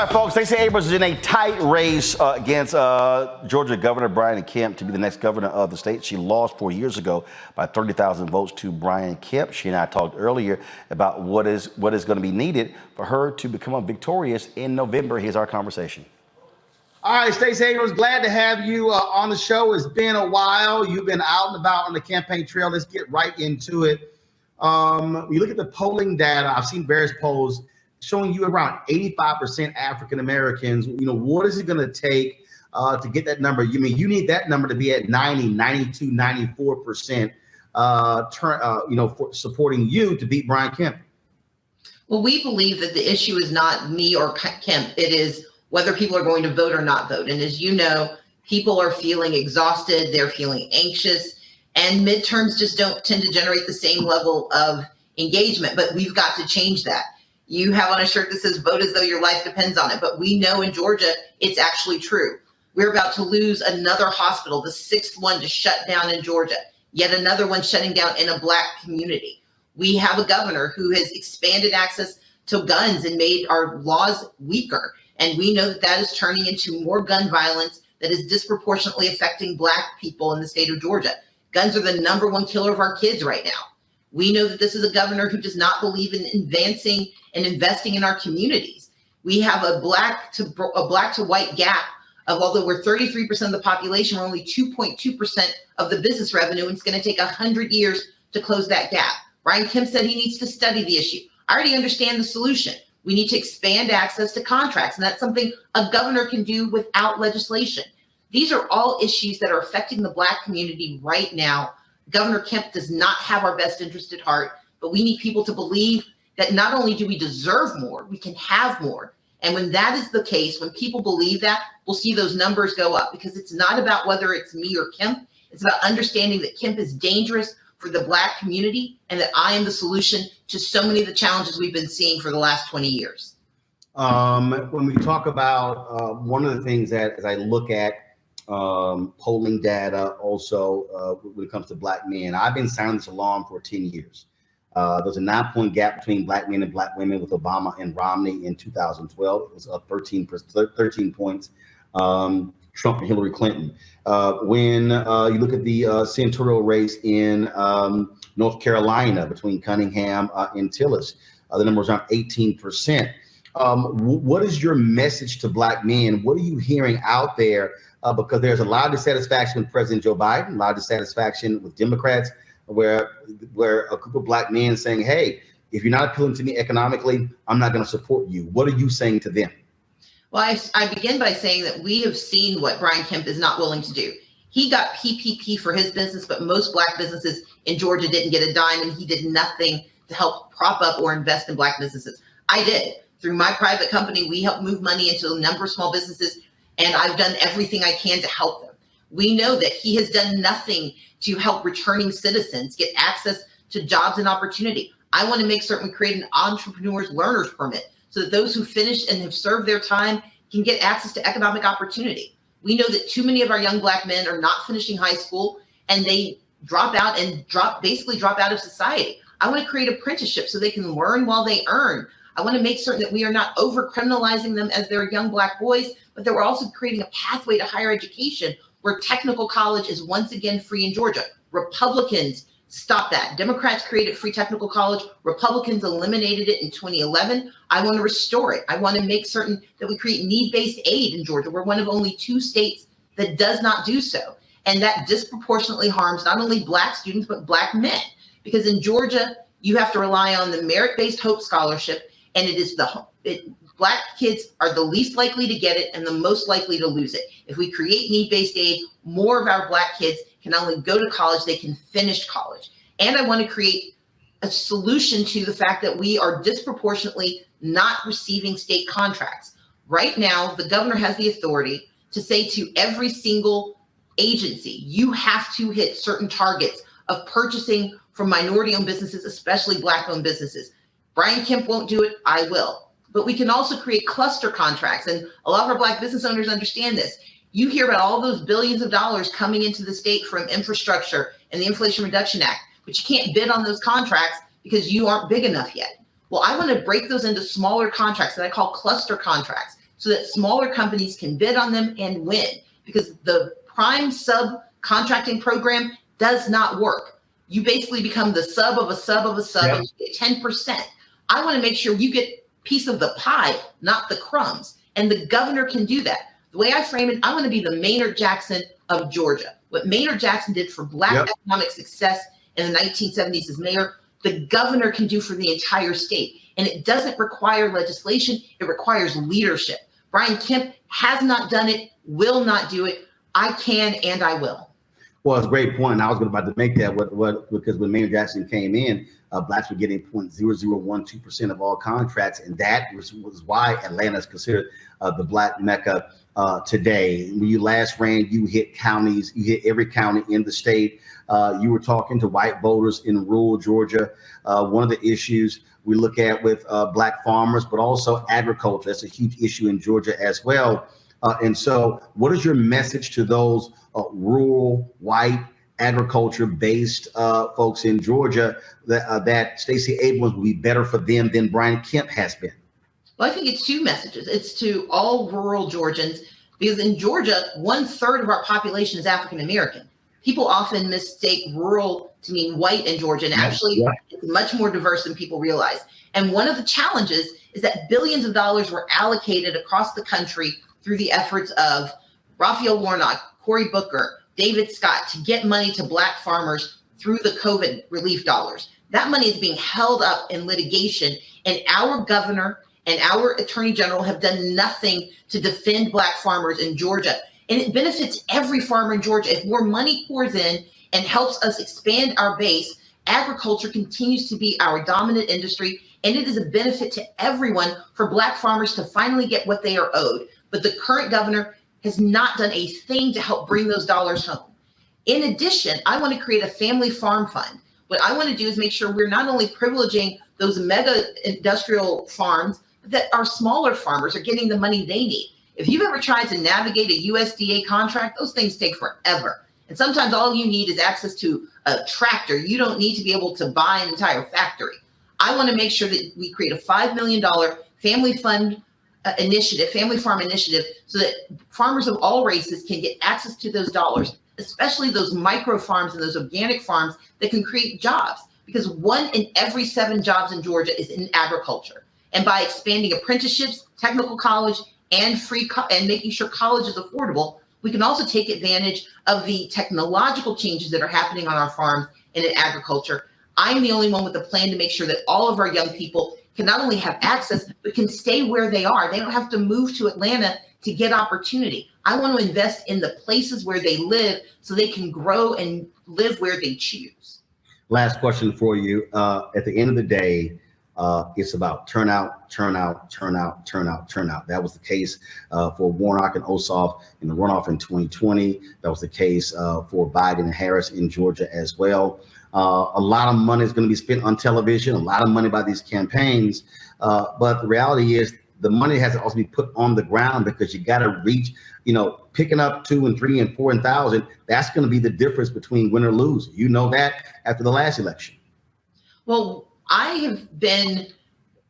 All right, folks, Stacey Abrams is in a tight race against Georgia Governor Brian Kemp to be the next governor of the state. She lost 4 years ago by 30,000 votes to Brian Kemp. She and I talked earlier about what is going to be needed for her to become victorious in November. Here's our conversation. All right, Stacey Abrams, glad to have you on the show. It's been a while. You've been out and about on the campaign trail. Let's get right into it. When you look at the polling data, I've seen various polls showing you around 85% African Americans. You know, what is it going to take to get that number? You mean you need that number to be at 90, 92, 94% for supporting you to beat Brian Kemp? Well, we believe that the issue is not me or Kemp. It is whether people are going to vote or not vote. And as you know, people are feeling exhausted. They're feeling anxious. And midterms just don't tend to generate the same level of engagement. But we've got to change that. You have on a shirt that says vote as though your life depends on it. But we know in Georgia, it's actually true. We're about to lose another hospital, the sixth one to shut down in Georgia, yet another one shutting down in a Black community. We have a governor who has expanded access to guns and made our laws weaker. And we know that that is turning into more gun violence that is disproportionately affecting Black people in the state of Georgia. Guns are the #1 killer of our kids right now. We know that this is a governor who does not believe in advancing and investing in our communities. We have a black to white gap of, although we're 33% of the population, we're only 2.2% of the business revenue, and it's going to take 100 years to close that gap. Brian Kemp said he needs to study the issue. I already understand the solution. We need to expand access to contracts, and that's something a governor can do without legislation. These are all issues that are affecting the Black community right now. Governor Kemp does not have our best interest at heart, but we need people to believe that not only do we deserve more, we can have more. And when that is the case, when people believe that, we'll see those numbers go up, because it's not about whether it's me or Kemp. It's about understanding that Kemp is dangerous for the Black community and that I am the solution to so many of the challenges we've been seeing for the last 20 years. When we talk about one of the things that, as I look at polling data, also when it comes to Black men, I've been sounding this alarm for 10 years. There's a 9-point gap between Black men and Black women with Obama and Romney in 2012. It was up 13 points. Trump and Hillary Clinton. When you look at the senatorial race in North Carolina between Cunningham and Tillis, the number is around 18%. What is your message to Black men? What are you hearing out there? Because there's a lot of dissatisfaction with President Joe Biden, a lot of dissatisfaction with Democrats, where a group of Black men saying, hey, if you're not appealing to me economically, I'm not going to support you. What are you saying to them? Well, I begin by saying that we have seen what Brian Kemp is not willing to do. He got PPP for his business, but most Black businesses in Georgia didn't get a dime, and he did nothing to help prop up or invest in Black businesses. I did. Through my private company, we helped move money into a number of small businesses, and I've done everything I can to help them. We know that he has done nothing to help returning citizens get access to jobs and opportunity. I want to make certain we create an entrepreneur's learner's permit so that those who finish and have served their time can get access to economic opportunity. We know that too many of our young Black men are not finishing high school, and they drop out of society. I want to create apprenticeships so they can learn while they earn. I want to make certain that we are not over criminalizing them as they're young Black boys, but that we're also creating a pathway to higher education where technical college is once again free in Georgia. Republicans stop that. Democrats created free technical college. Republicans eliminated it in 2011. I want to restore it. I want to make certain that we create need-based aid in Georgia. We're one of only 2 states that does not do so. And that disproportionately harms not only Black students, but Black men. Because in Georgia, you have to rely on the merit-based Hope Scholarship, and it is Black kids are the least likely to get it and the most likely to lose it. If we create need-based aid, more of our Black kids can not only go to college, they can finish college. And I want to create a solution to the fact that we are disproportionately not receiving state contracts. Right now, the governor has the authority to say to every single agency, you have to hit certain targets of purchasing from minority-owned businesses, especially Black-owned businesses. Brian Kemp won't do it, I will. But we can also create cluster contracts, and a lot of our Black business owners understand this. You hear about all those billions of dollars coming into the state from infrastructure and the Inflation Reduction Act, but you can't bid on those contracts because you aren't big enough yet. Well, I want to break those into smaller contracts that I call cluster contracts so that smaller companies can bid on them and win, because the prime subcontracting program does not work. You basically become the sub of a sub of a sub, Yep. and you get 10%. I want to make sure you get a piece of the pie, not the crumbs. And the governor can do that. The way I frame it, I want to be the Maynard Jackson of Georgia. What Maynard Jackson did for Black Yep. economic success in the 1970s as mayor, the governor can do for the entire state. And it doesn't require legislation, it requires leadership. Brian Kemp has not done it, will not do it. I can and I will. Well, it's a great point. And I was about to make that because when Mayor Jackson came in, Blacks were getting 0.0012% of all contracts, and that was why Atlanta is considered the Black Mecca today. When you last ran, you hit counties, you hit every county in the state. You were talking to white voters in rural Georgia. One of the issues we look at with Black farmers, but also agriculture. That's a huge issue in Georgia as well. And so what is your message to those rural, white, agriculture-based folks in Georgia that Stacey Abrams will be better for them than Brian Kemp has been? Well, I think it's two messages. It's to all rural Georgians, because in Georgia, 1/3 of our population is African American. People often mistake rural to mean white in Georgia, and actually it's much more diverse than people realize. And one of the challenges is that billions of dollars were allocated across the country through the efforts of Raphael Warnock, Cory Booker, David Scott, to get money to Black farmers through the COVID relief dollars. That money is being held up in litigation, and our governor and our attorney general have done nothing to defend Black farmers in Georgia. And it benefits every farmer in Georgia. If more money pours in and helps us expand our base, agriculture continues to be our dominant industry, and it is a benefit to everyone for Black farmers to finally get what they are owed. But the current governor has not done a thing to help bring those dollars home. In addition, I want to create a family farm fund. What I want to do is make sure we're not only privileging those mega industrial farms, but that our smaller farmers are getting the money they need. If you've ever tried to navigate a USDA contract, those things take forever. And sometimes all you need is access to a tractor. You don't need to be able to buy an entire factory. I want to make sure that we create a $5 million family fund initiative, family farm initiative, so that farmers of all races can get access to those dollars, especially those micro farms and those organic farms that can create jobs, because 1 in every 7 jobs in Georgia is in agriculture. And by expanding apprenticeships, technical college, and and making sure college is affordable, we can also take advantage of the technological changes that are happening on our farms and in agriculture. I'm the only one with a plan to make sure that all of our young people can not only have access, but can stay where they are. They don't have to move to Atlanta to get opportunity. I want to invest in the places where they live so they can grow and live where they choose. Last question for you. At the end of the day, it's about turnout. That was the case for Warnock and Ossoff in the runoff in 2020. That was the case for Biden and Harris in Georgia as well. A lot of money is going to be spent on television, a lot of money by these campaigns. But the reality is the money has to also be put on the ground, because you got to reach, picking up 2 and 3 and 4 and 1,000. That's going to be the difference between win or lose. You know that after the last election. Well, I've been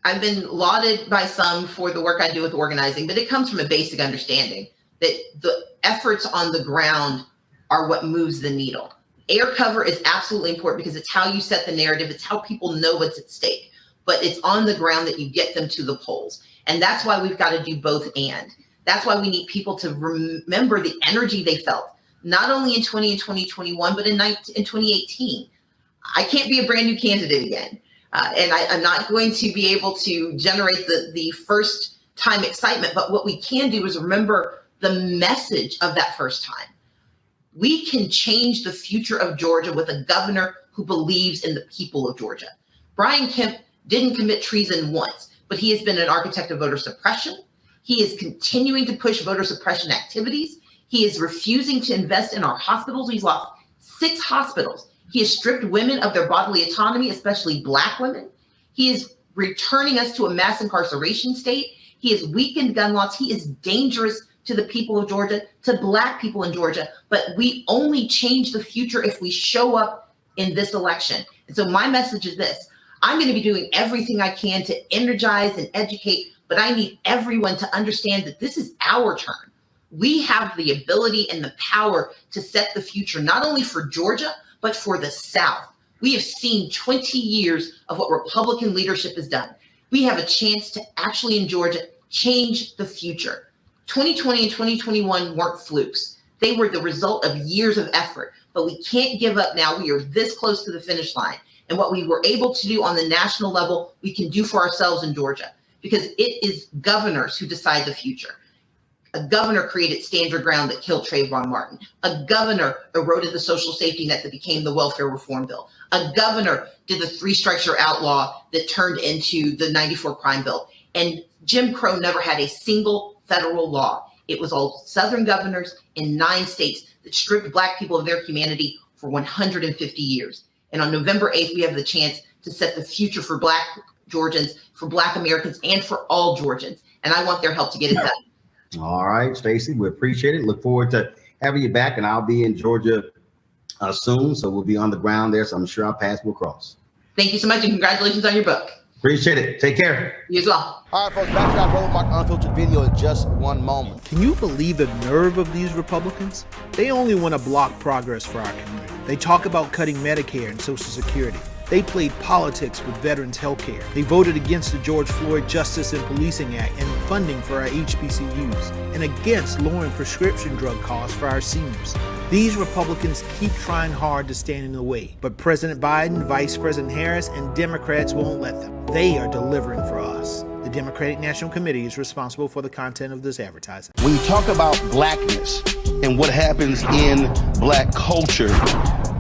lauded by some for the work I do with organizing, but it comes from a basic understanding that the efforts on the ground are what moves the needle. Air cover is absolutely important because it's how you set the narrative. It's how people know what's at stake, but it's on the ground that you get them to the polls. And that's why we've got to do both. And that's why we need people to remember the energy they felt, not only in 2020 and 2021, but in 2018. I can't be a brand new candidate again. And I'm not going to be able to generate the first time excitement, but what we can do is remember the message of that first time. We can change the future of Georgia with a governor who believes in the people of Georgia. Brian Kemp didn't commit treason once, but he has been an architect of voter suppression. He is continuing to push voter suppression activities. He is refusing to invest in our hospitals. He's lost 6 hospitals. He has stripped women of their bodily autonomy, especially Black women. He is returning us to a mass incarceration state. He has weakened gun laws. He is dangerous to the people of Georgia, to Black people in Georgia. But we only change the future if we show up in this election. And so my message is this: I'm going to be doing everything I can to energize and educate but I need everyone to understand that this is our turn. We have the ability and the power to set the future, not only for Georgia, but for the South. We have seen 20 years of what Republican leadership has done. We have a chance to actually, in Georgia, change the future. 2020 and 2021 weren't flukes. They were the result of years of effort, but we can't give up now. We are this close to the finish line. And what we were able to do on the national level, we can do for ourselves in Georgia, because it is governors who decide the future. A governor created Stand Your Ground that killed Roland Martin. A governor eroded the social safety net that became the welfare reform bill. A governor did the 3 strikes you're outlaw that turned into the 94 crime bill. And Jim Crow never had a single federal law. It was all Southern governors in 9 states that stripped Black people of their humanity for 150 years. And on November 8th, we have the chance to set the future for Black Georgians, for Black Americans, and for all Georgians. And I want their help to get it done. All right, Stacey, we appreciate it. Look forward to having you back, and I'll be in Georgia soon, so we'll be on the ground there, so I'm sure our paths will cross. Thank you so much, and congratulations on your book. Appreciate it. Take care. You as well. All right, folks, back to our Roland Martin Unfiltered video in just one moment. Can you believe the nerve of these Republicans? They only want to block progress for our community. They talk about cutting Medicare and Social Security. They played politics with veterans' health care. They voted against the George Floyd Justice and Policing Act and funding for our HBCUs, and against lowering prescription drug costs for our seniors. These Republicans keep trying hard to stand in the way, but President Biden, Vice President Harris, and Democrats won't let them. They are delivering for us. The Democratic National Committee is responsible for the content of this advertising. When you talk about blackness and what happens in Black culture,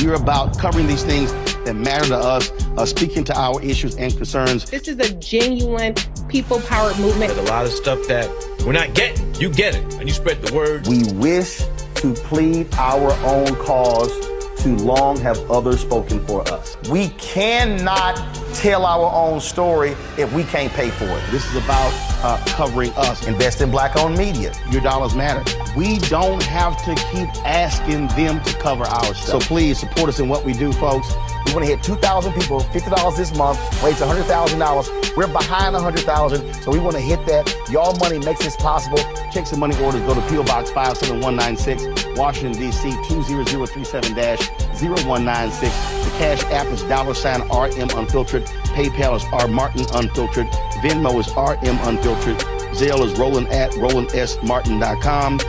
we're about covering these things that matter to us, speaking to our issues and concerns. This is a genuine people-powered movement. There's a lot of stuff that we're not getting. You get it, and you spread the word. We wish to plead our own cause. Too long have others spoken for us. We cannot tell our own story if we can't pay for it. This is about covering us. Invest in Black-owned media. Your dollars matter. We don't have to keep asking them to cover our stuff. So please support us in what we do, folks. We want to hit 2,000 people, $50 this month, raise $100,000. We're behind 100,000, so we want to hit that. Y'all money makes this possible. Checks and money orders go to P.O. Box 57196, Washington, D.C. 20037-0196. The Cash App is $RM Unfiltered. PayPal is RMartin Unfiltered. Venmo is RM Unfiltered. Zelle is Roland at RolandSMartin.com.